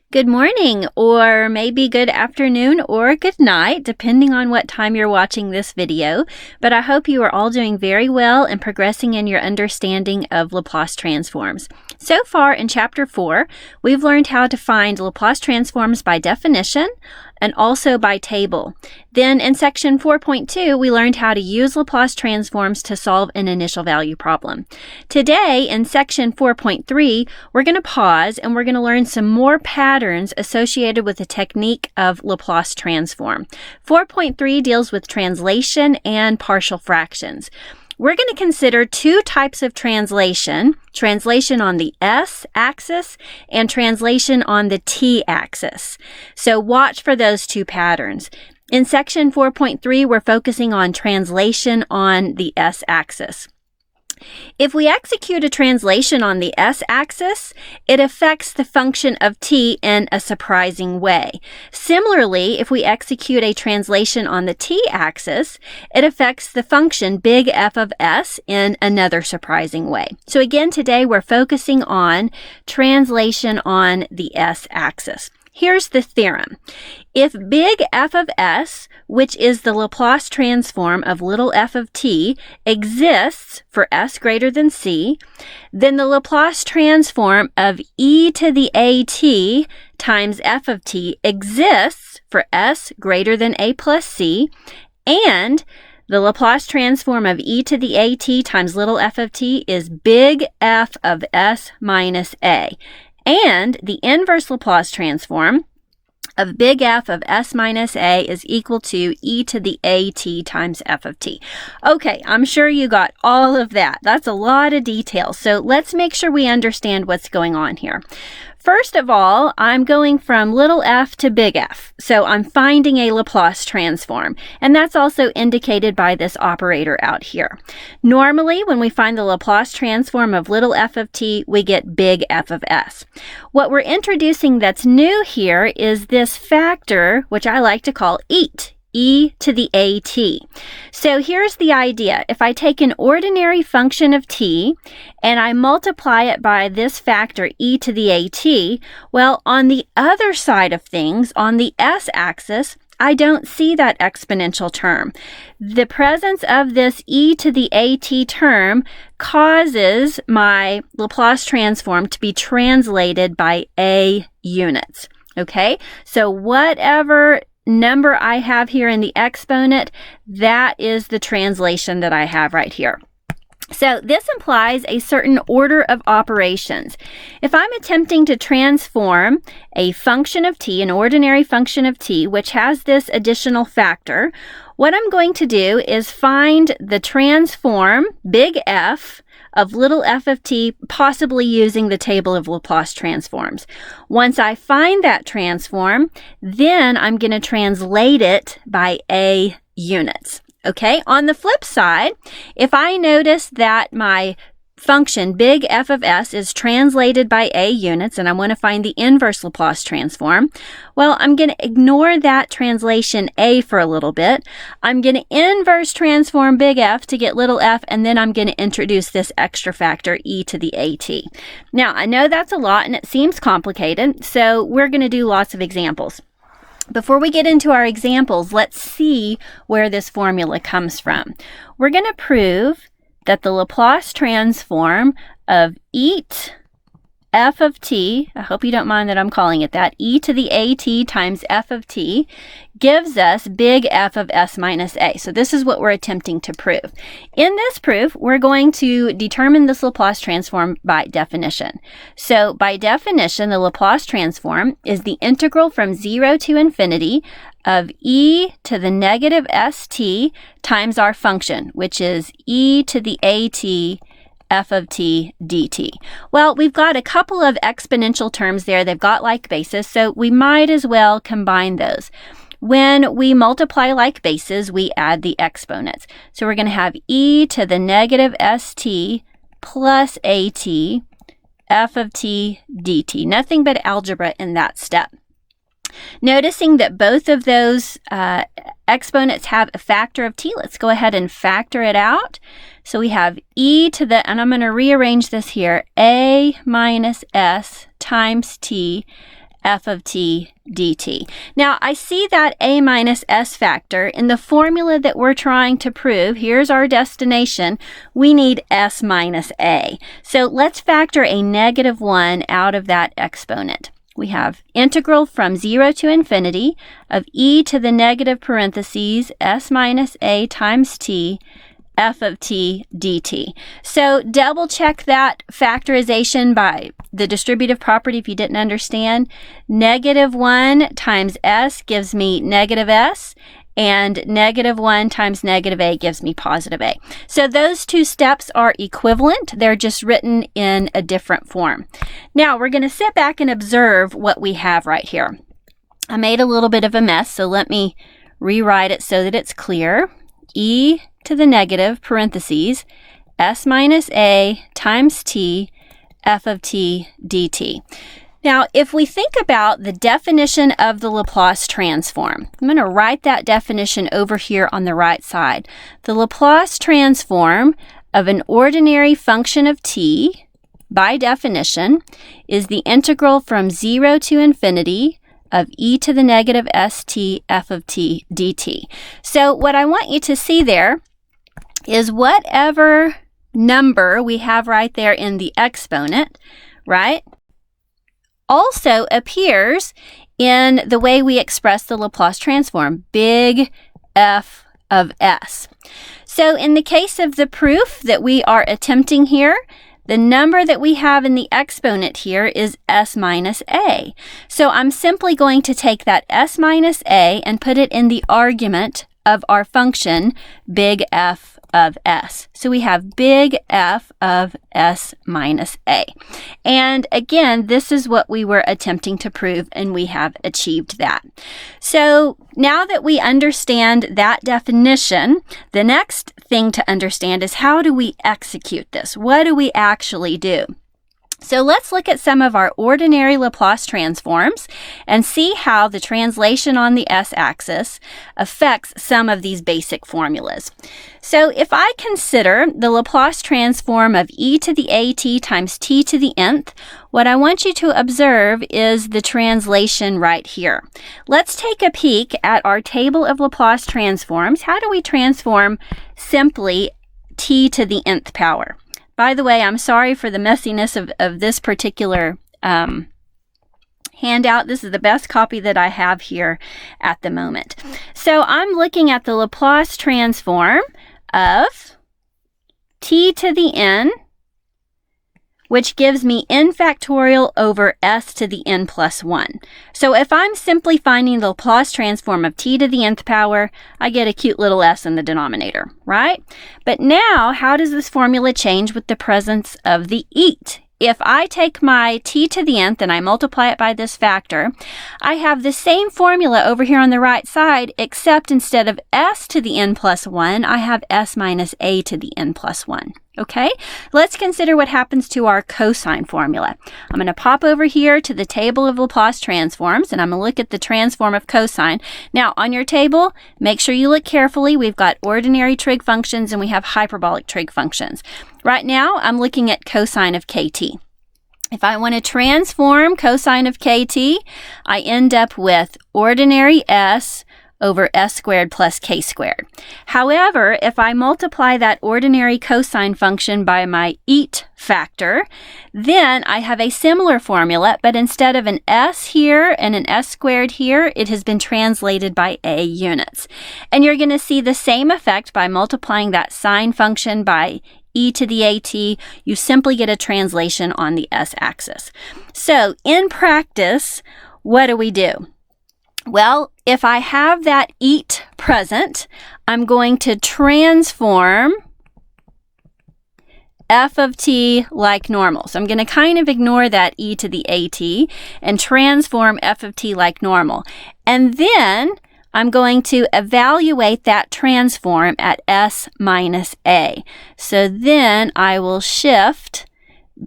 Good morning, or maybe good afternoon or good night, depending on what time you're watching this video. But I hope you are all doing very well and progressing in your understanding of Laplace transforms. So far in Chapter 4, we've learned how to find Laplace transforms by definition and also by table. Then in Section 4.2, we learned how to use Laplace transforms to solve an initial value problem. Today, in Section 4.3, we're going to pause and we're going to learn some more patterns associated with the technique of Laplace transform. 4.3 deals with translation and partial fractions. We're going to consider two types of translation on the s-axis and translation on the t-axis. So watch for those two patterns. In Section 4.3, we're focusing on translation on the s-axis. If we execute a translation on the s-axis, it affects the function of t in a surprising way. Similarly, if we execute a translation on the t-axis, it affects the function big F of s in another surprising way. So again, today we're focusing on translation on the s-axis. Here's the theorem. If big F of s, which is the Laplace transform of little f of t, exists for s greater than c, then the Laplace transform of e to the at times f of t exists for s greater than a plus c, and the Laplace transform of e to the at times little f of t is big F of s minus a. And the inverse Laplace transform of big F of s minus a is equal to e to the at times f of t. Okay, I'm sure you got all of that. That's a lot of detail. So let's make sure we understand what's going on here. First of all, I'm going from little f to big F. So I'm finding a Laplace transform. And that's also indicated by this operator out here. Normally, when we find the Laplace transform of little f of t, we get big F of s. What we're introducing that's new here is this factor, which I like to call eat. E to the at. So here's the idea. If I take an ordinary function of t and I multiply it by this factor e to the at, well, on the other side of things, on the s-axis, I don't see that exponential term. The presence of this e to the at term causes my Laplace transform to be translated by a units. Okay, so whatever number I have here in the exponent, that is the translation that I have right here. So this implies a certain order of operations. If I'm attempting to transform a function of t, an ordinary function of t, which has this additional factor, what I'm going to do is find the transform, big F, of little f of t, possibly using the table of Laplace transforms. Once I find that transform, then I'm going to translate it by a units. Okay, on the flip side, if I notice that my function big F of s is translated by a units and I want to find the inverse Laplace transform, well, I'm going to ignore that translation a for a little bit. I'm going to inverse transform big F to get little f, and then I'm going to introduce this extra factor e to the at. Now, I know that's a lot and it seems complicated, so we're going to do lots of examples. Before we get into our examples, let's see where this formula comes from. We're going to prove that the Laplace transform of eat f of t, I hope you don't mind that I'm calling it that, e to the at times f of t, gives us big F of s minus a. So this is what we're attempting to prove. In this proof, we're going to determine this Laplace transform by definition. So by definition, the Laplace transform is the integral from 0 to infinity of e to the negative st times our function, which is e to the at f of t dt. Well, we've got a couple of exponential terms there. They've got like bases, so we might as well combine those. When we multiply like bases, we add the exponents. So we're going to have e to the negative st plus at f of t dt. Nothing but algebra in that step. Noticing that both of those exponents have a factor of t, let's go ahead and factor it out. So we have e to the, and I'm going to rearrange this here, a minus s times t f of t dt. Now, I see that a minus s factor in the formula that we're trying to prove. Here's our destination. We need s minus a. So let's factor a negative 1 out of that exponent. We have integral from 0 to infinity of e to the negative parentheses s minus a times t f of t dt. So double check that factorization by the distributive property if you didn't understand. Negative 1 times s gives me negative s, and negative 1 times negative a gives me positive a. So those two steps are equivalent. They're just written in a different form. Now we're going to sit back and observe what we have right here. I made a little bit of a mess, so let me rewrite it so that it's clear. E to the negative parentheses s minus a times t f of t dt. Now, if we think about the definition of the Laplace transform, I'm going to write that definition over here on the right side. The Laplace transform of an ordinary function of t, by definition, is the integral from 0 to infinity of e to the negative st f of t dt. So what I want you to see there is whatever number we have right there in the exponent, right, also appears in the way we express the Laplace transform, big F of s. So in the case of the proof that we are attempting here, the number that we have in the exponent here is s minus a. So I'm simply going to take that s minus a and put it in the argument of our function, big F of s. So we have big F of s minus a. And again, this is what we were attempting to prove, and we have achieved that. So now that we understand that definition, the next thing to understand is how do we execute this? What do we actually do? So let's look at some of our ordinary Laplace transforms and see how the translation on the s-axis affects some of these basic formulas. So if I consider the Laplace transform of e to the at times t to the nth, what I want you to observe is the translation right here. Let's take a peek at our table of Laplace transforms. How do we transform simply t to the nth power? By the way, I'm sorry for the messiness of this particular handout. This is the best copy that I have here at the moment. So I'm looking at the Laplace transform of t to the n, which gives me n factorial over s to the n plus 1. So if I'm simply finding the Laplace transform of t to the nth power, I get a cute little s in the denominator, right? But now, how does this formula change with the presence of the eat? If I take my t to the nth and I multiply it by this factor, I have the same formula over here on the right side, except instead of s to the n plus 1, I have s minus a to the n plus 1. Okay, let's consider what happens to our cosine formula. I'm going to pop over here to the table of Laplace transforms, and I'm going to look at the transform of cosine. Now, on your table, make sure you look carefully. We've got ordinary trig functions and we have hyperbolic trig functions. Right now, I'm looking at cosine of kt. If I want to transform cosine of kt, I end up with ordinary s over s squared plus k squared. However, if I multiply that ordinary cosine function by my eat factor, then I have a similar formula, but instead of an s here and an s squared here, it has been translated by a units. And you're going to see the same effect by multiplying that sine function by e to the at. You simply get a translation on the s-axis. So in practice, what do we do? Well, if I have that eat present, I'm going to transform f of t like normal. So I'm going to kind of ignore that e to the at and transform f of t like normal. And then I'm going to evaluate that transform at s minus a. So then I will shift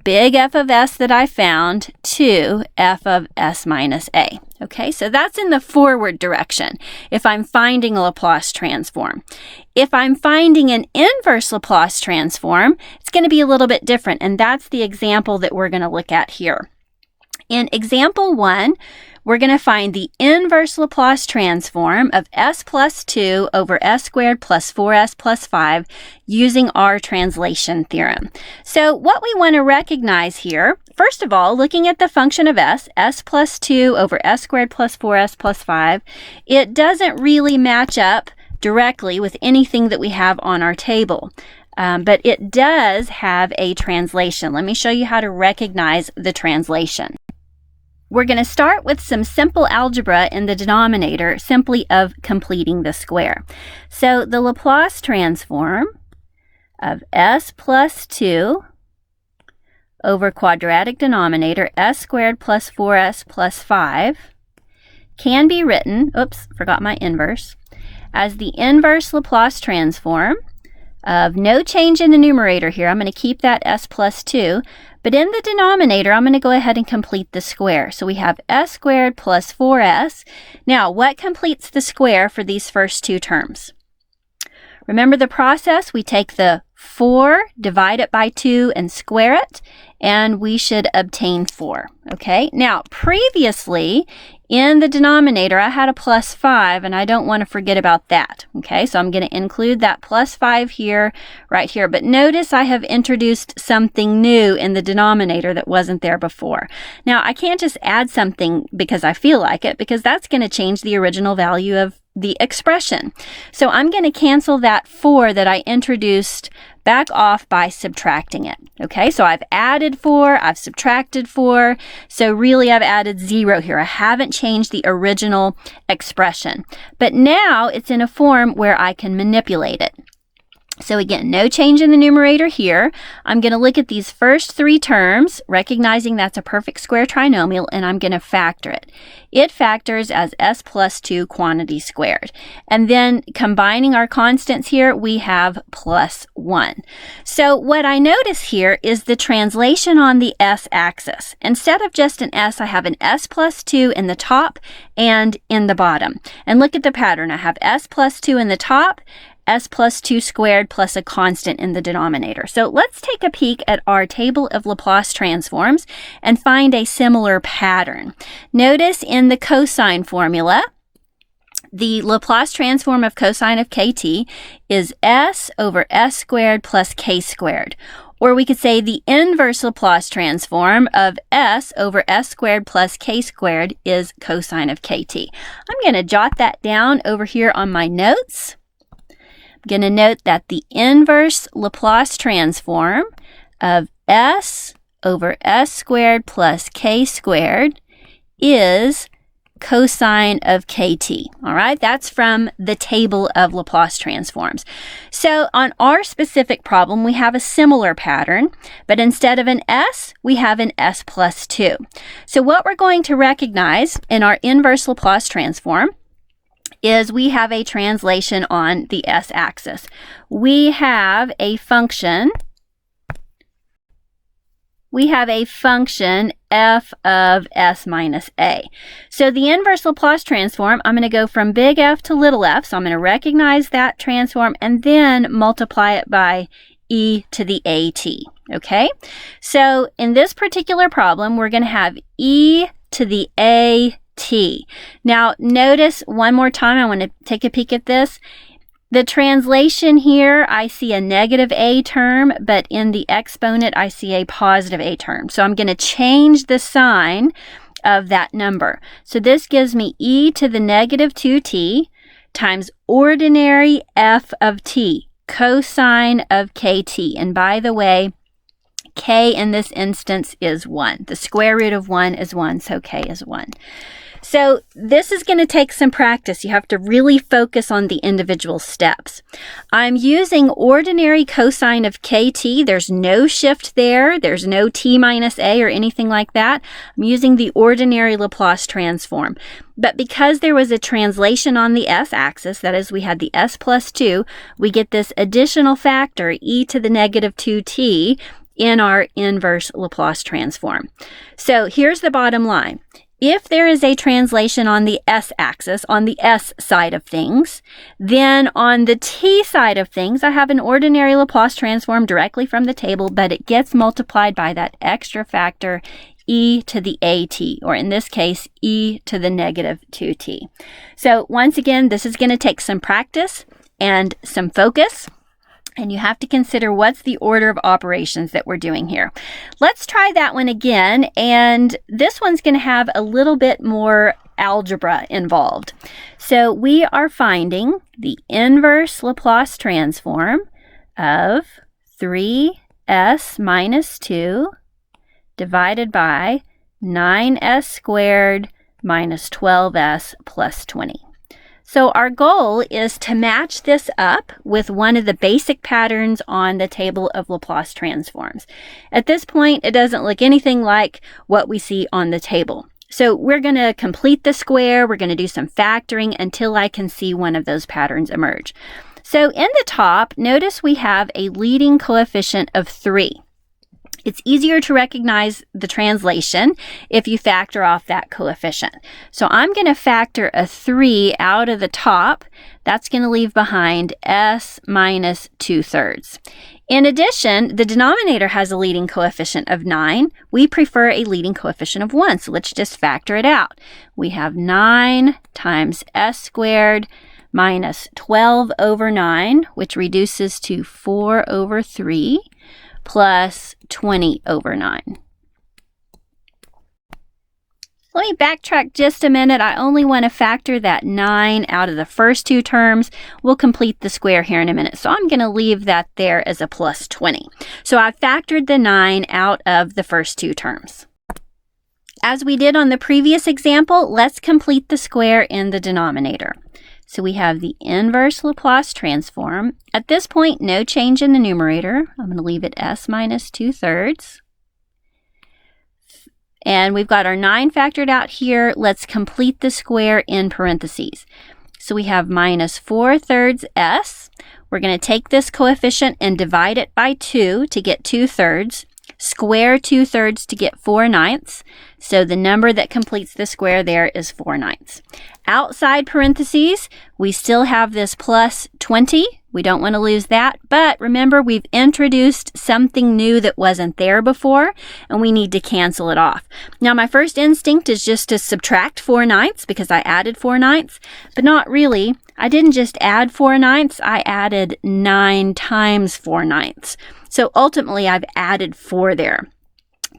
big F of s that I found to f of s minus a. Okay, so that's in the forward direction if I'm finding a Laplace transform. If I'm finding an inverse Laplace transform, it's going to be a little bit different, and that's the example that we're going to look at here. In example 1, we're going to find the inverse Laplace transform of s plus 2 over s squared plus 4s plus 5 using our translation theorem. So what we want to recognize here, first of all, looking at the function of s plus 2 over s squared plus 4s plus 5, it doesn't really match up directly with anything that we have on our table. But it does have a translation. Let me show you how to recognize the translation. We're going to start with some simple algebra in the denominator, simply of completing the square. So the Laplace transform of s plus 2 over quadratic denominator s squared plus 4s plus 5 can be written, oops, forgot my inverse, as the inverse Laplace transform of no change in the numerator here. I'm going to keep that s plus 2, but in the denominator, I'm going to go ahead and complete the square. So we have s squared plus 4s. Now, what completes the square for these first two terms? Remember the process? We take the 4, divide it by 2, and square it, and we should obtain 4. Okay? Now, previously, in the denominator, I had a plus 5, and I don't want to forget about that. Okay, so I'm going to include that plus 5 here, right here. But notice I have introduced something new in the denominator that wasn't there before. Now, I can't just add something because I feel like it, because that's going to change the original value of the expression. So I'm going to cancel that 4 that I introduced back off by subtracting it. Okay, so I've added 4, I've subtracted 4, so really I've added 0 here. I haven't changed the original expression, but now it's in a form where I can manipulate it. So again, no change in the numerator here. I'm going to look at these first 3 terms, recognizing that's a perfect square trinomial, and I'm going to factor it. It factors as s plus 2 quantity squared. And then combining our constants here, we have plus 1. So what I notice here is the translation on the s-axis. Instead of just an s, I have an s plus 2 in the top and in the bottom. And look at the pattern. I have s plus 2 in the top, s plus 2 squared plus a constant in the denominator. So let's take a peek at our table of Laplace transforms and find a similar pattern. Notice in the cosine formula, the Laplace transform of cosine of kt is s over s squared plus k squared. Or we could say the inverse Laplace transform of s over s squared plus k squared is cosine of kt. I'm going to jot that down over here on my notes. I'm going to note that the inverse Laplace transform of s over s squared plus k squared is cosine of kt. All right, that's from the table of Laplace transforms. So on our specific problem, we have a similar pattern, but instead of an s, we have an s plus 2. So what we're going to recognize in our inverse Laplace transform is we have a translation on the s-axis. We have a function f of s minus a. So the inverse Laplace transform, I'm going to go from big F to little f. So I'm going to recognize that transform and then multiply it by e to the at. Okay? So in this particular problem, we're going to have e to the a t. Now notice one more time, I want to take a peek at this. The translation here, I see a negative a term, but in the exponent, I see a positive a term. So I'm going to change the sign of that number. So this gives me e to the negative 2t times ordinary f of t, cosine of kt. And by the way, k in this instance is 1. The square root of 1 is 1, so k is 1. So this is going to take some practice. You have to really focus on the individual steps. I'm using ordinary cosine of kt. There's no shift there. There's no t minus a or anything like that. I'm using the ordinary Laplace transform. But because there was a translation on the s-axis, that is, we had the s plus 2, we get this additional factor, e to the negative 2t, in our inverse Laplace transform. So here's the bottom line. If there is a translation on the s-axis, on the s side of things, then on the t side of things, I have an ordinary Laplace transform directly from the table, but it gets multiplied by that extra factor, e to the at, or in this case, e to the negative 2t. So once again, this is going to take some practice and some focus, and you have to consider what's the order of operations that we're doing here. Let's try that one again, and this one's going to have a little bit more algebra involved. So we are finding the inverse Laplace transform of 3s minus 2 divided by 9s squared minus 12s plus 20. So our goal is to match this up with one of the basic patterns on the table of Laplace transforms. At this point, it doesn't look anything like what we see on the table. So we're going to complete the square. We're going to do some factoring until I can see one of those patterns emerge. So in the top, notice we have a leading coefficient of 3. It's easier to recognize the translation if you factor off that coefficient. So I'm going to factor a 3 out of the top. That's going to leave behind s minus 2/3. In addition, the denominator has a leading coefficient of 9. We prefer a leading coefficient of 1, so let's just factor it out. We have 9 times s squared minus 12 over 9, which reduces to 4 over 3. Plus 20 over 9. Let me backtrack just a minute. I only want to factor that 9 out of the first two terms. We'll complete the square here in a minute. So I'm going to leave that there as a plus 20. So I've factored the 9 out of the first two terms. As we did on the previous example, let's complete the square in the denominator. So we have the inverse Laplace transform. At this point, no change in the numerator. I'm going to leave it s minus 2/3. And we've got our 9 factored out here. Let's complete the square in parentheses. So we have minus 4/3 s. We're going to take this coefficient and divide it by 2 to get 2/3. Square 2/3 to get 4/9. So the number that completes the square there is 4/9. Outside parentheses, we still have this plus 20. We don't want to lose that. But remember, we've introduced something new that wasn't there before, and we need to cancel it off. Now, my first instinct is just to subtract 4/9 because I added 4/9, but not really. I didn't just add 4/9, I added 9 times 4/9. So ultimately, I've added 4 there.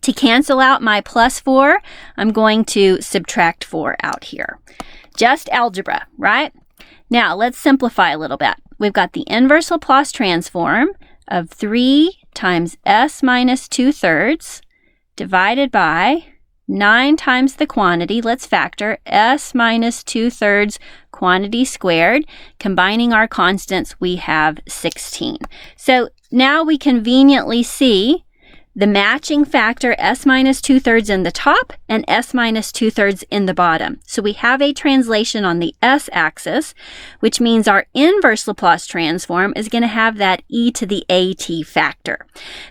To cancel out my plus 4, I'm going to subtract 4 out here. Just algebra, right? Now, let's simplify a little bit. We've got the inverse Laplace transform of 3 times s minus 2/3 divided by 9 times the quantity. Let's factor s minus 2/3 quantity squared. Combining our constants, we have 16. So now we conveniently see the matching factor s minus 2/3 in the top and s minus 2/3 in the bottom. So we have a translation on the s-axis, which means our inverse Laplace transform is going to have that e to the at factor.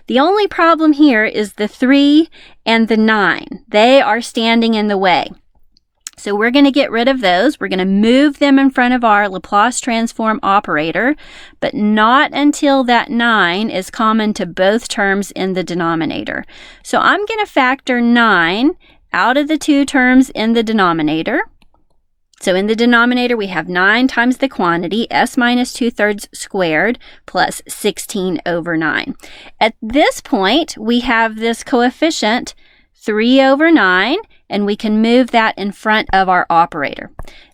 The only problem here is the 3 and the 9. They are standing in the way. So we're going to get rid of those. We're going to move them in front of our Laplace transform operator, but not until that 9 is common to both terms in the denominator. So I'm going to factor 9 out of the two terms in the denominator. So in the denominator, we have 9 times the quantity, s minus 2/3 squared, plus 16 over 9. At this point, we have this coefficient 3 over 9, and we can move that in front of our operator.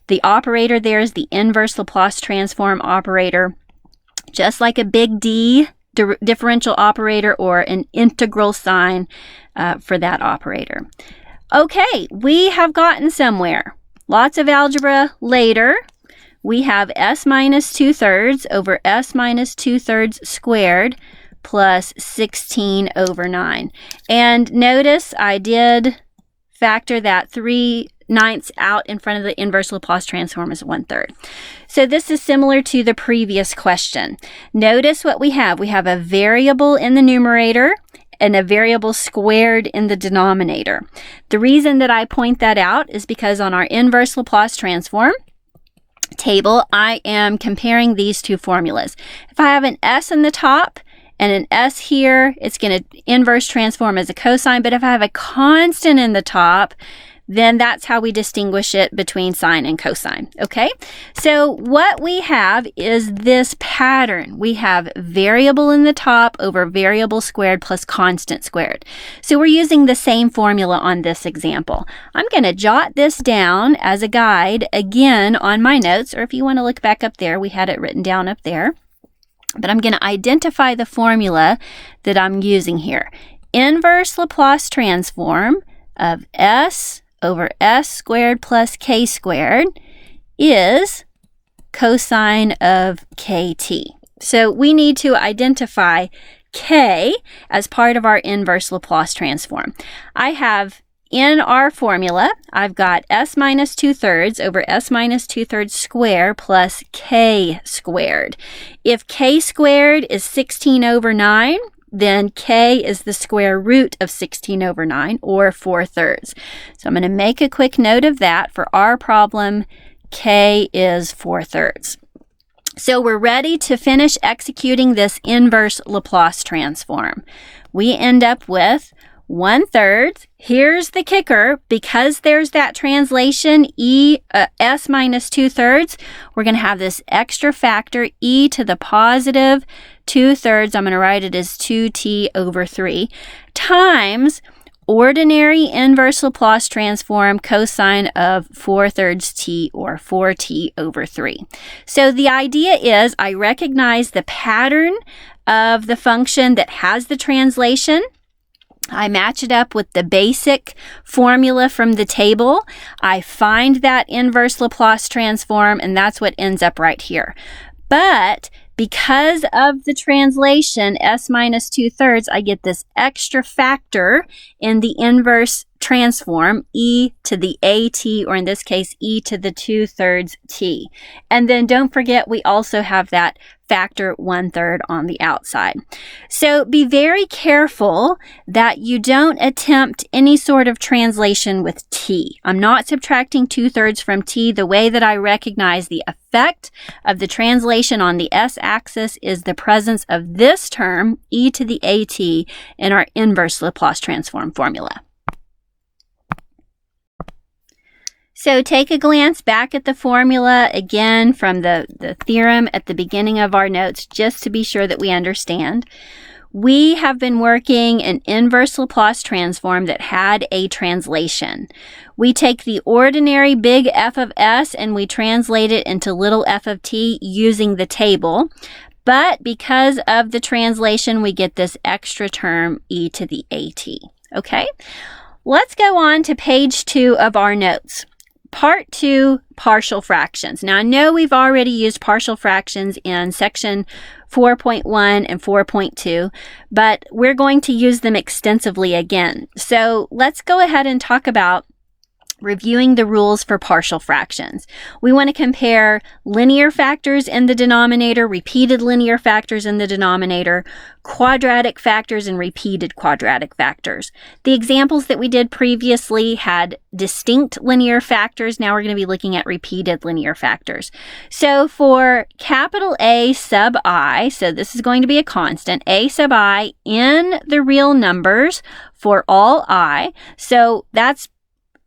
The operator there is the inverse Laplace transform operator, just like a big D differential operator or an integral sign for that operator. Okay, we have gotten somewhere. Lots of algebra later. We have s minus 2/3 over s minus 2/3 squared plus 16 over 9. And notice I did factor that 3/9 out in front of the inverse Laplace transform as 1/3. So this is similar to the previous question. Notice what we have. We have a variable in the numerator and a variable squared in the denominator. The reason that I point that out is because on our inverse Laplace transform table, I am comparing these two formulas. If I have an s in the top and an s here, it's going to inverse transform as a cosine. But if I have a constant in the top, then that's how we distinguish it between sine and cosine, okay? So what we have is this pattern. We have variable in the top over variable squared plus constant squared. So we're using the same formula on this example. I'm going to jot this down as a guide again on my notes, or if you want to look back up there, we had it written down up there. But I'm going to identify the formula that I'm using here. Inverse Laplace transform of s over s squared plus k squared is cosine of kt. So we need to identify k as part of our inverse Laplace transform. I have in our formula, I've got s minus 2/3 over s minus 2/3 square plus k squared. If k squared is 16 over 9, then k is the square root of 16 over 9, or 4/3. So I'm going to make a quick note of that. For our problem, k is 4/3. So we're ready to finish executing this inverse Laplace transform. We end up with 1/3. Here's the kicker. Because there's that translation, s minus 2/3, we're going to have this extra factor, e to the positive 2/3. I'm going to write it as 2t over 3 times ordinary inverse Laplace transform cosine of 4/3 t, or 4t over 3. So the idea is I recognize the pattern of the function that has the translation. I match it up with the basic formula from the table. I find that inverse Laplace transform, and that's what ends up right here. But because of the translation, s minus 2/3, I get this extra factor in the inverse transform, e to the at, or in this case, e to the 2/3 t. And then don't forget, we also have that factor 1/3 on the outside. So be very careful that you don't attempt any sort of translation with t. I'm not subtracting 2/3 from t. The way that I recognize the effect of the translation on the s-axis is the presence of this term, e to the at, in our inverse Laplace transform formula. So take a glance back at the formula again from the theorem at the beginning of our notes, just to be sure that we understand. We have been working an inverse Laplace transform that had a translation. We take the ordinary big F of s and we translate it into little f of t using the table. But because of the translation, we get this extra term, e to the at. Okay? Let's go on to page 2 of our notes. Part 2, partial fractions. Now, I know we've already used partial fractions in section 4.1 and 4.2, but we're going to use them extensively again. So let's go ahead and talk about reviewing the rules for partial fractions. We want to compare linear factors in the denominator, repeated linear factors in the denominator, quadratic factors, and repeated quadratic factors. The examples that we did previously had distinct linear factors. Now we're going to be looking at repeated linear factors. So for capital A sub I, so this is going to be a constant, A sub I in the real numbers for all I. So that's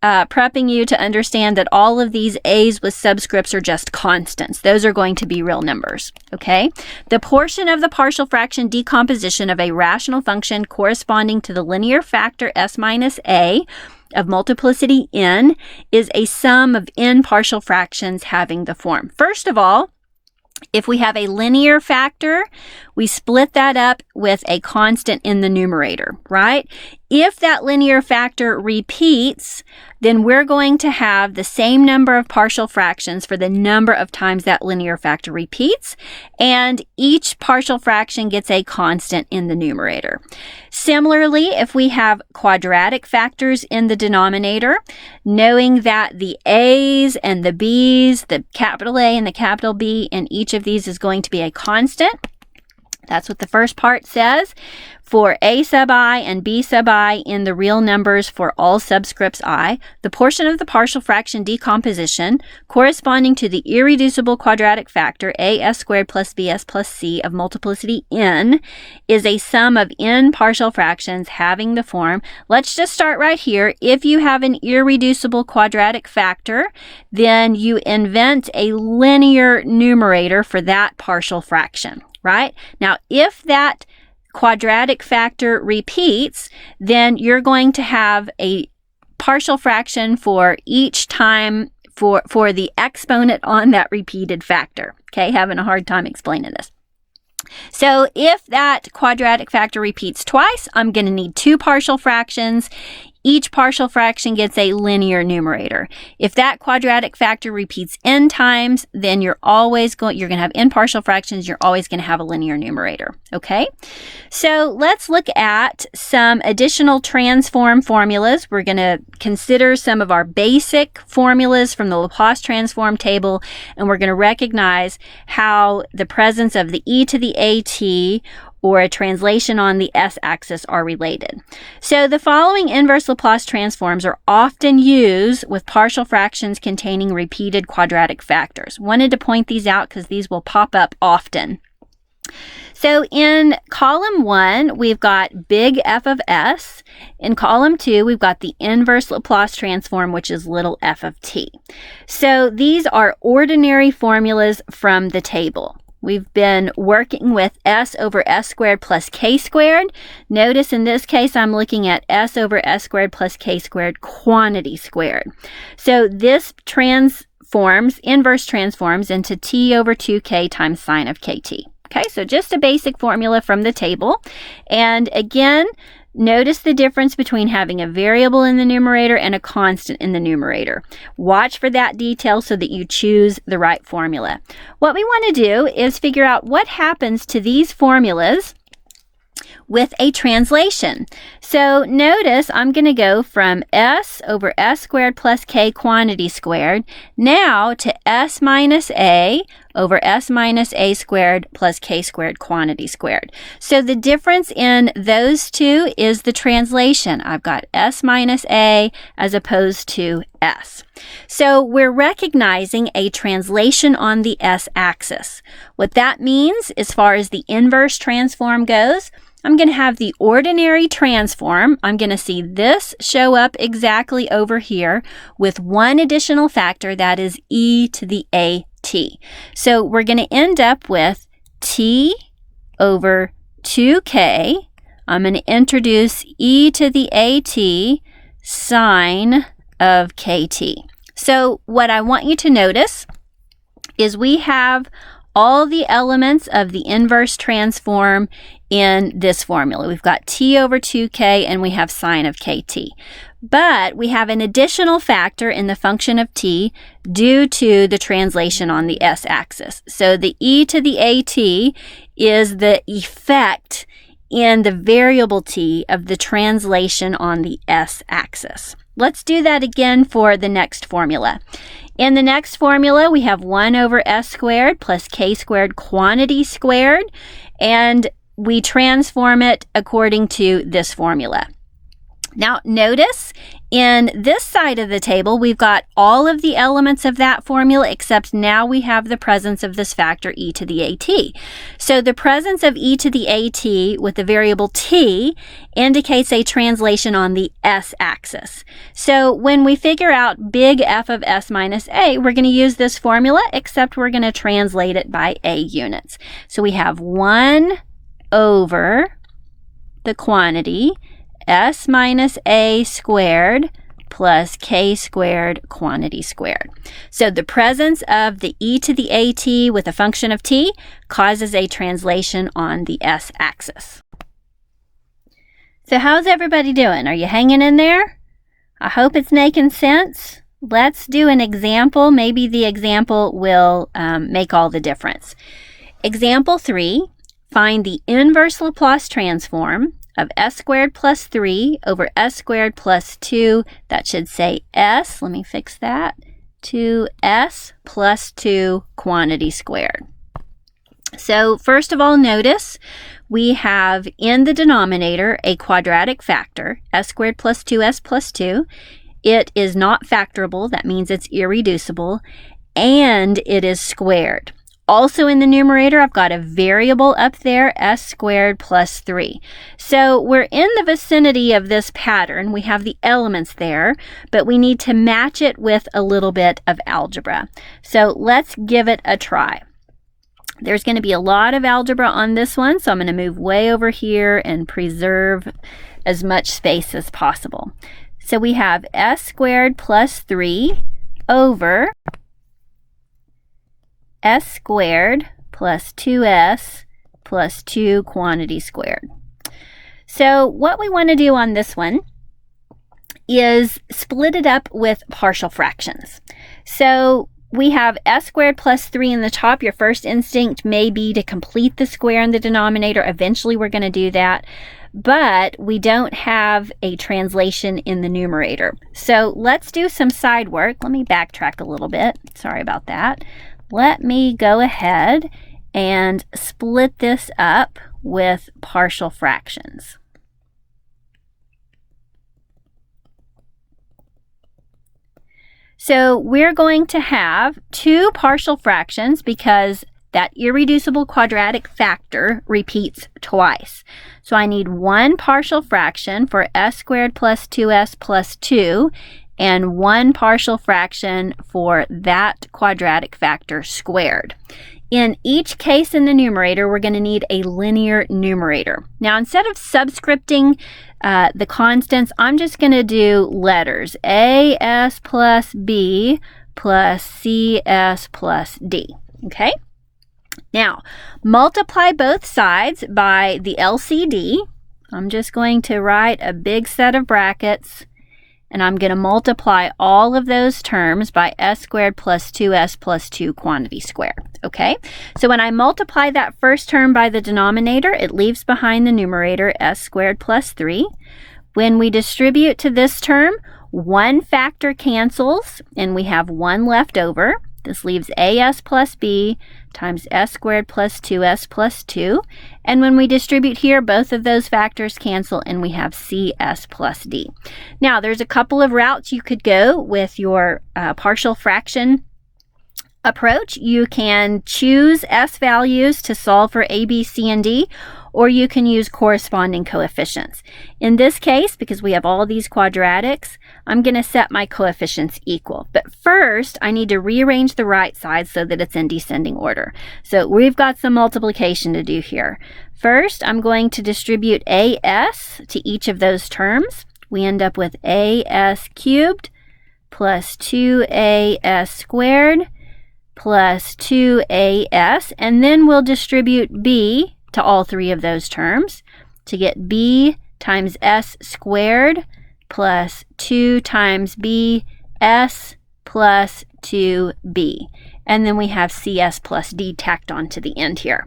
prepping you to understand that all of these A's with subscripts are just constants. Those are going to be real numbers, okay? The portion of the partial fraction decomposition of a rational function corresponding to the linear factor s minus a of multiplicity n is a sum of n partial fractions having the form. First of all, if we have a linear factor, we split that up with a constant in the numerator, right? If that linear factor repeats, then we're going to have the same number of partial fractions for the number of times that linear factor repeats, and each partial fraction gets a constant in the numerator. Similarly, if we have quadratic factors in the denominator, knowing that the A's and the B's, the capital A and the capital B in each of these is going to be a constant, That's what the first part says. For a sub I and b sub I in the real numbers for all subscripts I, the portion of the partial fraction decomposition corresponding to the irreducible quadratic factor as squared plus bs plus c of multiplicity n is a sum of n partial fractions having the form. Let's just start right here. If you have an irreducible quadratic factor, then you invent a linear numerator for that partial fraction, right? Now, if that quadratic factor repeats, then you're going to have a partial fraction for each time for the exponent on that repeated factor. Okay, having a hard time explaining this. So if that quadratic factor repeats twice, I'm going to need two partial fractions. Each partial fraction gets a linear numerator. If that quadratic factor repeats n times, then you're going to have n partial fractions. You're always going to have a linear numerator. Okay? So let's look at some additional transform formulas. We're going to consider some of our basic formulas from the Laplace transform table, and we're going to recognize how the presence of the e to the at or a translation on the s-axis are related. So the following inverse Laplace transforms are often used with partial fractions containing repeated quadratic factors. Wanted to point these out because these will pop up often. So in column 1, we've got big F of s. In column 2, we've got the inverse Laplace transform, which is little f of t. So these are ordinary formulas from the table. We've been working with s over s squared plus k squared. Notice in this case, I'm looking at s over s squared plus k squared quantity squared. So this inverse transforms into t over 2k times sine of kt. Okay, so just a basic formula from the table. And again, notice the difference between having a variable in the numerator and a constant in the numerator. Watch for that detail so that you choose the right formula. What we want to do is figure out what happens to these formulas with a translation. So notice I'm going to go from s over s squared plus k quantity squared now to s minus a over s minus a squared plus k squared quantity squared. So the difference in those two is the translation. I've got s minus a as opposed to s. So we're recognizing a translation on the s-axis. What that means as far as the inverse transform goes, I'm going to have the ordinary transform. I'm going to see this show up exactly over here with one additional factor, that is e to the at. So we're going to end up with t over 2k. I'm going to introduce e to the at sine of kt. So what I want you to notice is we have all the elements of the inverse transform in this formula. We've got t over 2k and we have sine of kt. But we have an additional factor in the function of t due to the translation on the s-axis. So the e to the at is the effect in the variable t of the translation on the s-axis. Let's do that again for the next formula. In the next formula, we have 1 over s squared plus k squared quantity squared, and we transform it according to this formula. Now, notice in this side of the table, we've got all of the elements of that formula, except now we have the presence of this factor e to the at. So the presence of e to the at with the variable t indicates a translation on the s-axis. So when we figure out big F of s minus a, we're going to use this formula, except we're going to translate it by a units. So we have 1 over the quantity s minus a squared plus k squared quantity squared. So the presence of the e to the at with a function of t causes a translation on the s-axis. So how's everybody doing? Are you hanging in there? I hope it's making sense. Let's do an example. Maybe the example will make all the difference. Example 3, find the inverse Laplace transform of s squared plus 3 over s squared plus 2. That should say s. Let me fix that. 2s plus 2 quantity squared. So first of all, notice we have in the denominator a quadratic factor, s squared plus 2s plus 2. It is not factorable. That means it's irreducible. And it is squared. Also in the numerator, I've got a variable up there, s squared plus 3. So we're in the vicinity of this pattern. We have the elements there, but we need to match it with a little bit of algebra. So let's give it a try. There's going to be a lot of algebra on this one, so I'm going to move way over here and preserve as much space as possible. So we have s squared plus 3 over s squared plus 2s plus 2 quantity squared. So what we want to do on this one is split it up with partial fractions. So we have s squared plus 3 in the top. Your first instinct may be to complete the square in the denominator. Eventually we're going to do that. But we don't have a translation in the numerator. So let's do some side work. Let me backtrack a little bit. Sorry about that. Let me go ahead and split this up with partial fractions. So we're going to have two partial fractions because that irreducible quadratic factor repeats twice. So I need one partial fraction for s squared plus 2s plus 2 and one partial fraction for that quadratic factor squared. In each case in the numerator, we're going to need a linear numerator. Now, instead of subscripting the constants, I'm just going to do letters. A/s plus b plus c/s plus d. Okay? Now, multiply both sides by the LCD. I'm just going to write a big set of brackets, and I'm going to multiply all of those terms by s squared plus 2s plus 2 quantity squared. Okay? So when I multiply that first term by the denominator, it leaves behind the numerator s squared plus 3. When we distribute to this term, one factor cancels, and we have one left over. This leaves as plus b times s squared plus 2s plus 2. And when we distribute here, both of those factors cancel, and we have cs plus d. Now, there's a couple of routes you could go with your partial fraction approach. You can choose s values to solve for a, b, c, and d, or you can use corresponding coefficients. In this case, because we have all these quadratics, I'm going to set my coefficients equal. But first, I need to rearrange the right side so that it's in descending order. So we've got some multiplication to do here. First, I'm going to distribute as to each of those terms. We end up with as cubed plus 2as squared plus 2as, and then we'll distribute b to all three of those terms to get b times s squared plus 2 times b s plus 2b. And then we have cs plus d tacked on to the end here.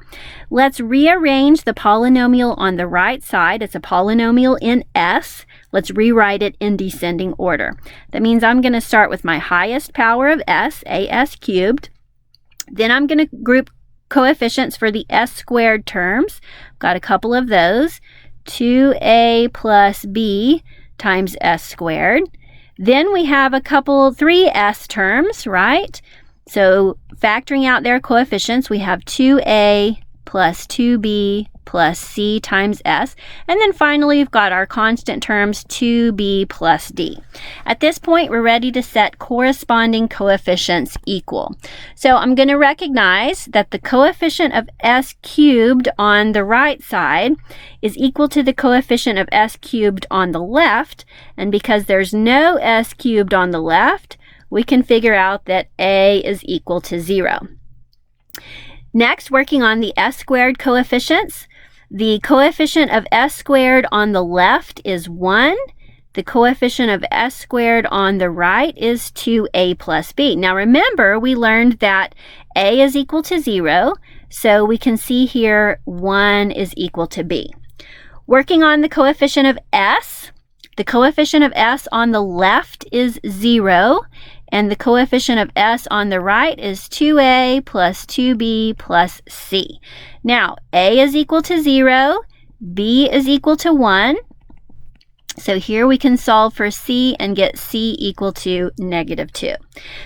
Let's rearrange the polynomial on the right side. It's a polynomial in s. Let's rewrite it in descending order. That means I'm going to start with my highest power of s, as cubed. Then I'm going to group coefficients for the s squared terms. Got a couple of those. 2a plus b times s squared. Then we have a couple 3s terms, right? So factoring out their coefficients, we have 2a plus 2b plus c times s. And then finally, we've got our constant terms 2b plus d. At this point, we're ready to set corresponding coefficients equal. So I'm going to recognize that the coefficient of s cubed on the right side is equal to the coefficient of s cubed on the left. And because there's no s cubed on the left, we can figure out that a is equal to 0. Next, working on the s squared coefficients, the coefficient of s squared on the left is 1. The coefficient of s squared on the right is 2a plus b. Now remember, we learned that a is equal to 0, so we can see here 1 is equal to b. Working on the coefficient of s, the coefficient of s on the left is 0, and the coefficient of s on the right is 2a plus 2b plus c. Now, a is equal to 0, b is equal to 1. So here we can solve for c and get c equal to -2.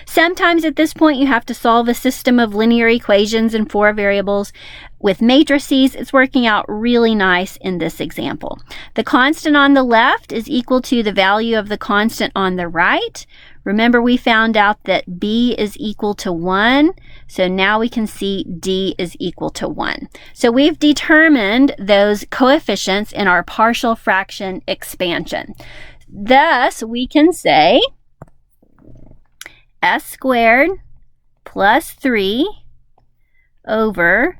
Sometimes at this point you have to solve a system of linear equations in 4 variables. With matrices, it's working out really nice in this example. The constant on the left is equal to the value of the constant on the right. Remember, we found out that b is equal to 1, so now we can see d is equal to 1. So we've determined those coefficients in our partial fraction expansion. Thus, we can say s squared plus 3 over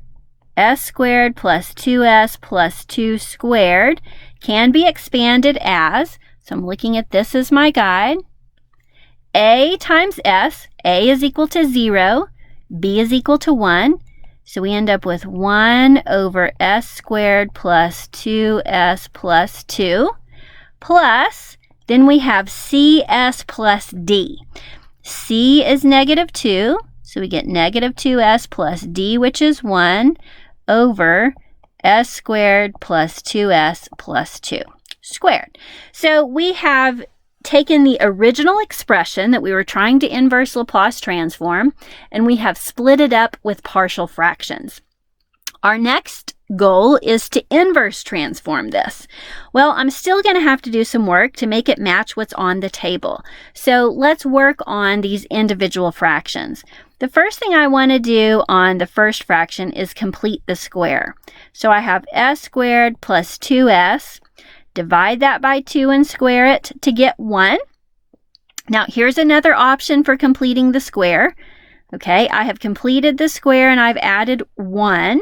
s squared plus 2s plus 2 squared can be expanded as, so I'm looking at this as my guide, a times s, a is equal to 0, b is equal to 1, so we end up with 1 over s squared plus 2s plus 2, plus, then we have cs plus d. c is -2, so we get -2s plus d, which is 1, over s squared plus 2s plus 2 squared. So we have taken the original expression that we were trying to inverse Laplace transform, and we have split it up with partial fractions. Our next goal is to inverse transform this. Well, I'm still going to have to do some work to make it match what's on the table. So let's work on these individual fractions. The first thing I want to do on the first fraction is complete the square. So I have s squared plus 2s. Divide that by 2 and square it to get 1. Now, here's another option for completing the square. Okay, I have completed the square and I've added 1.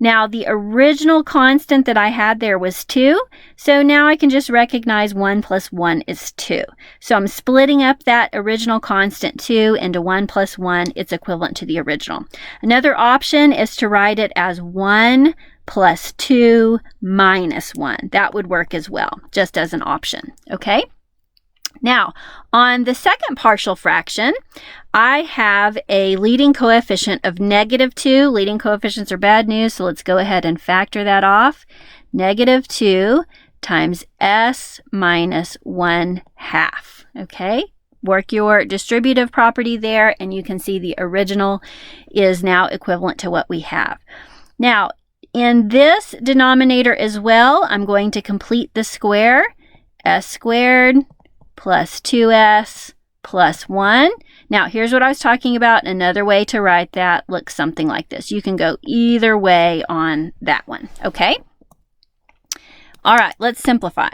Now, the original constant that I had there was 2, so now I can just recognize 1 plus 1 is 2. So I'm splitting up that original constant 2 into 1 plus 1. It's equivalent to the original. Another option is to write it as 1 plus 2 minus 1. That would work as well, just as an option, okay? Now, on the second partial fraction, I have a leading coefficient of -2. Leading coefficients are bad news, so let's go ahead and factor that off. -2 times s minus 1/2, okay? Work your distributive property there, and you can see the original is now equivalent to what we have. Now, in this denominator as well, I'm going to complete the square. S squared plus 2s plus 1. Now, here's what I was talking about. Another way to write that looks something like this. You can go either way on that one, okay? All right, let's simplify.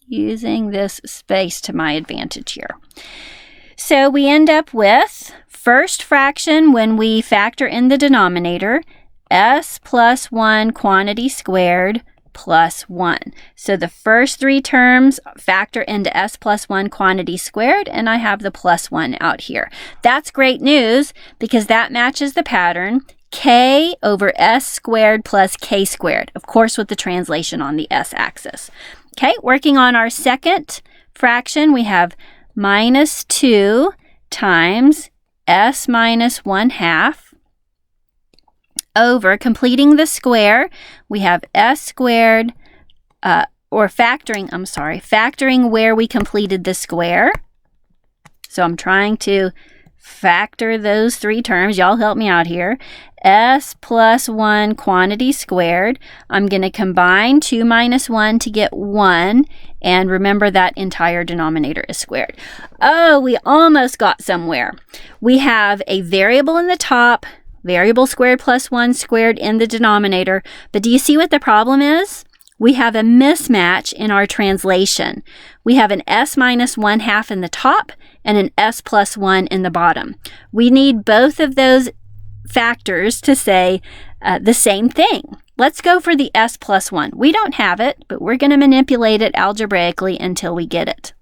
Using this space to my advantage here. So we end up with first fraction when we factor in the denominator, s plus 1 quantity squared plus 1. So the first 3 terms factor into s plus 1 quantity squared, and I have the plus 1 out here. That's great news because that matches the pattern k over s squared plus k squared, of course with the translation on the s-axis. Okay, working on our second fraction, we have -2 times s minus 1/2 over, completing the square, we have s squared, factoring where we completed the square. So I'm trying to factor those 3 terms. Y'all help me out here. S plus 1 quantity squared. I'm going to combine 2 minus 1 to get 1. And remember that entire denominator is squared. Oh, we almost got somewhere. We have a variable in the top, variable squared plus 1 squared in the denominator. But do you see what the problem is? We have a mismatch in our translation. We have an s minus 1/2 in the top and an s plus 1 in the bottom. We need both of those factors to say the same thing. Let's go for the s plus 1. We don't have it, but we're going to manipulate it algebraically until we get it.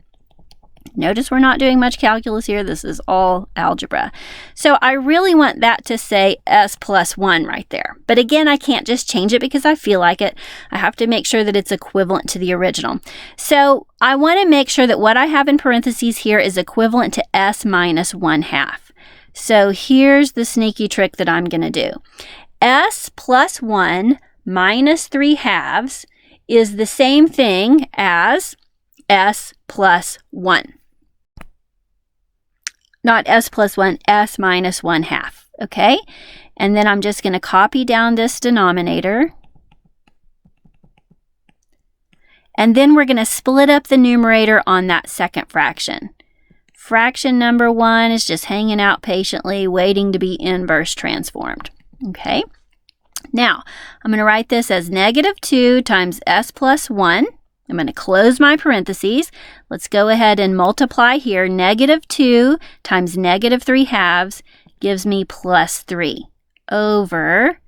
Notice we're not doing much calculus here. This is all algebra. So I really want that to say s plus 1 right there. But again, I can't just change it because I feel like it. I have to make sure that it's equivalent to the original. So I want to make sure that what I have in parentheses here is equivalent to s minus 1/2. So here's the sneaky trick that I'm going to do. S plus 1 minus 3/2 is the same thing as s plus 1. Not s plus 1, s minus 1/2, okay? And then I'm just going to copy down this denominator. And then we're going to split up the numerator on that second fraction. Fraction number 1 is just hanging out patiently, waiting to be inverse transformed, okay? Now, I'm going to write this as -2 times s plus 1. I'm going to close my parentheses. Let's go ahead and multiply here. -2 times -3/2 gives me plus 3 over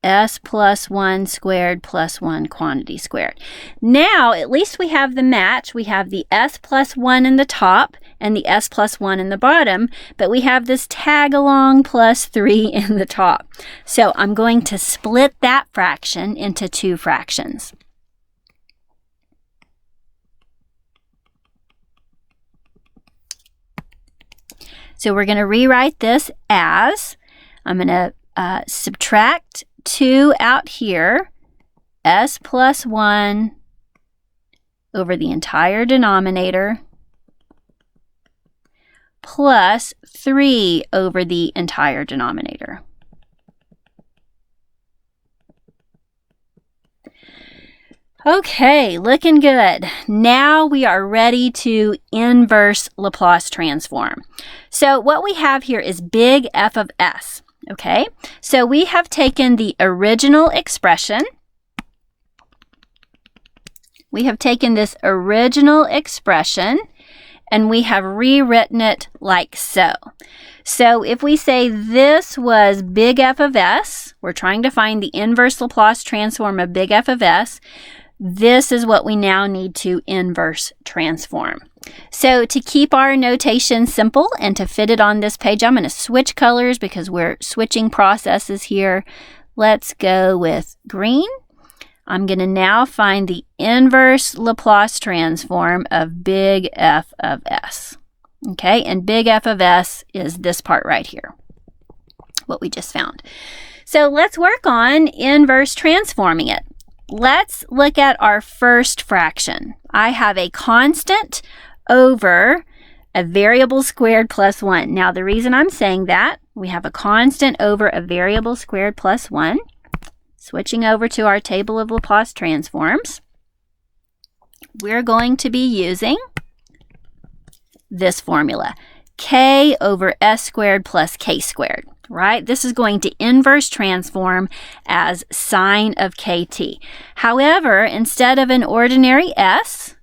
s plus 1 squared plus 1 quantity squared. Now, at least we have the match. We have the s plus 1 in the top and the s plus 1 in the bottom, but we have this tag along plus 3 in the top. So I'm going to split that fraction into 2 fractions. So we're going to rewrite this as, I'm going to subtract 2 out here, s plus 1 over the entire denominator, plus 3 over the entire denominator. Okay, looking good. Now we are ready to inverse Laplace transform. So what we have here is big F of s. Okay, so we have taken the original expression. We have taken this original expression and we have rewritten it like so. So if we say this was big F of s, we're trying to find the inverse Laplace transform of big F of s. This is what we now need to inverse transform. So to keep our notation simple and to fit it on this page, I'm going to switch colors because we're switching processes here. Let's go with green. I'm going to now find the inverse Laplace transform of big F of s. Okay, and big F of s is this part right here, what we just found. So let's work on inverse transforming it. Let's look at our first fraction. I have a constant over a variable squared plus 1. Now, the reason I'm saying that, we have a constant over a variable squared plus 1. Switching over to our table of Laplace transforms, we're going to be using this formula, k over s squared plus k squared. Right? This is going to inverse transform as sine of kt. However, instead of an ordinary s,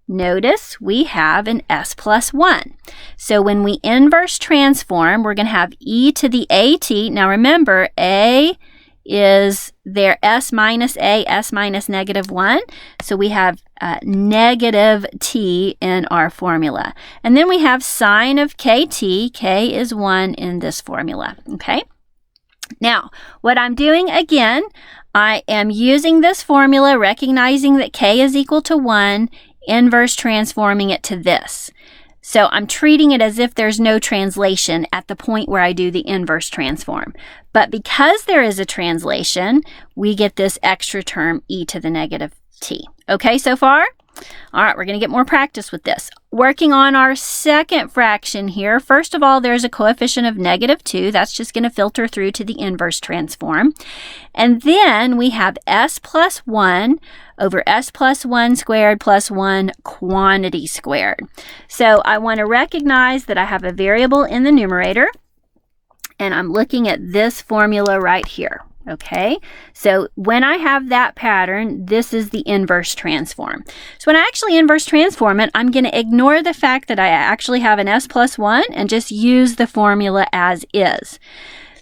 notice we have an s plus 1. So when we inverse transform, we're going to have e to the at. Now remember, a is their s minus a, s minus -1. So we have negative t in our formula. And then we have sine of kt. K is 1 in this formula. Okay? Now, what I'm doing again, I am using this formula, recognizing that k is equal to 1, inverse transforming it to this. So I'm treating it as if there's no translation at the point where I do the inverse transform. But because there is a translation, we get this extra term e to the negative t. Okay, so far? All right, we're going to get more practice with this. Working on our second fraction here, first of all, there's a coefficient of -2. That's just going to filter through to the inverse transform. And then we have s plus 1 over s plus 1 squared plus 1 quantity squared. So I want to recognize that I have a variable in the numerator, and I'm looking at this formula right here. Okay, so when I have that pattern, this is the inverse transform. So when I actually inverse transform it, I'm going to ignore the fact that I actually have an s plus 1 and just use the formula as is.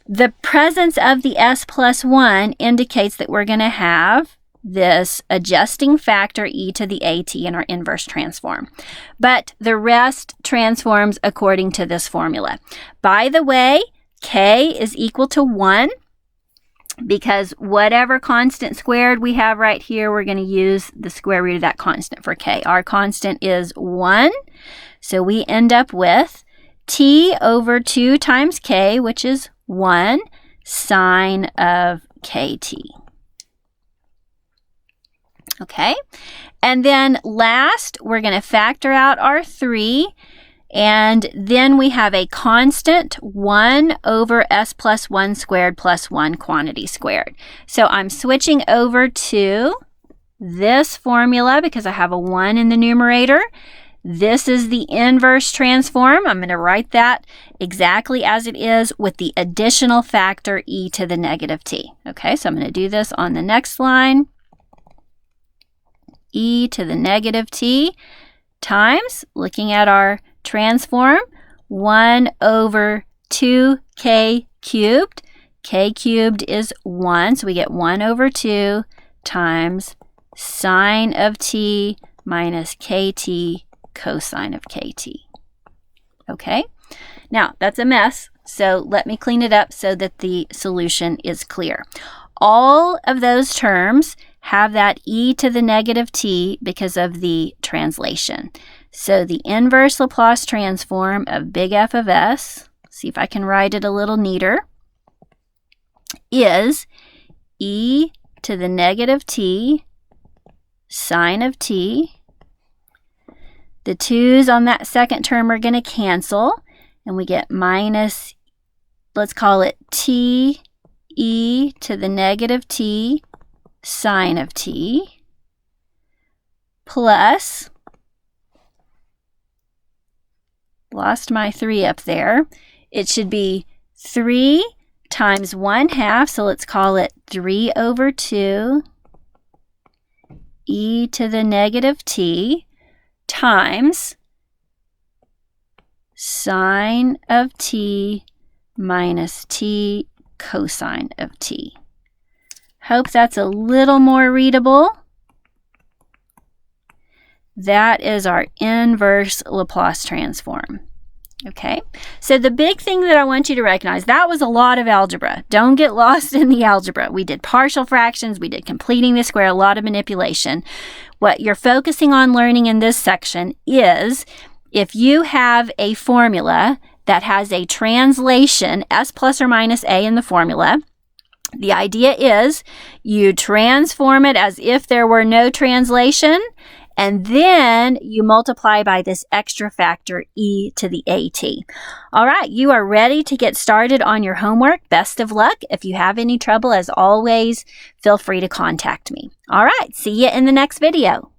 The presence of the s plus 1 indicates that we're going to have this adjusting factor e to the at in our inverse transform. But the rest transforms according to this formula. By the way, k is equal to 1 because whatever constant squared we have right here, we're going to use the square root of that constant for k. Our constant is 1, so we end up with t over 2 times k, which is 1 sine of kt. Okay, and then last, we're going to factor out our 3, and then we have a constant 1 over s plus 1 squared plus 1 quantity squared. So I'm switching over to this formula because I have a 1 in the numerator. This is the inverse transform. I'm going to write that exactly as it is with the additional factor e to the negative t. Okay, so I'm going to do this on the next line. E to the negative t times, looking at our transform, 1 over 2k cubed. K cubed is 1, so we get 1 over 2 times sine of t minus kt cosine of kt. Okay, now that's a mess, so let me clean it up so that the solution is clear. All of those terms have that e to the negative t because of the translation. So the inverse Laplace transform of big F of s, see if I can write it a little neater, is e to the negative t sine of t. The 2's on that second term are going to cancel, and we get minus, let's call it t e to the negative t sine of t plus, lost my 3 up there, it should be 3 times 1/2, so let's call it 3 over 2 e to the negative t times sine of t minus t cosine of t. Hope that's a little more readable. That is our inverse Laplace transform. Okay, so the big thing that I want you to recognize, that was a lot of algebra. Don't get lost in the algebra. We did partial fractions, we did completing the square, a lot of manipulation. What you're focusing on learning in this section is if you have a formula that has a translation, s plus or minus a in the formula, the idea is you transform it as if there were no translation, and then you multiply by this extra factor e to the at. All right, you are ready to get started on your homework. Best of luck. If you have any trouble, as always, feel free to contact me. All right, see you in the next video.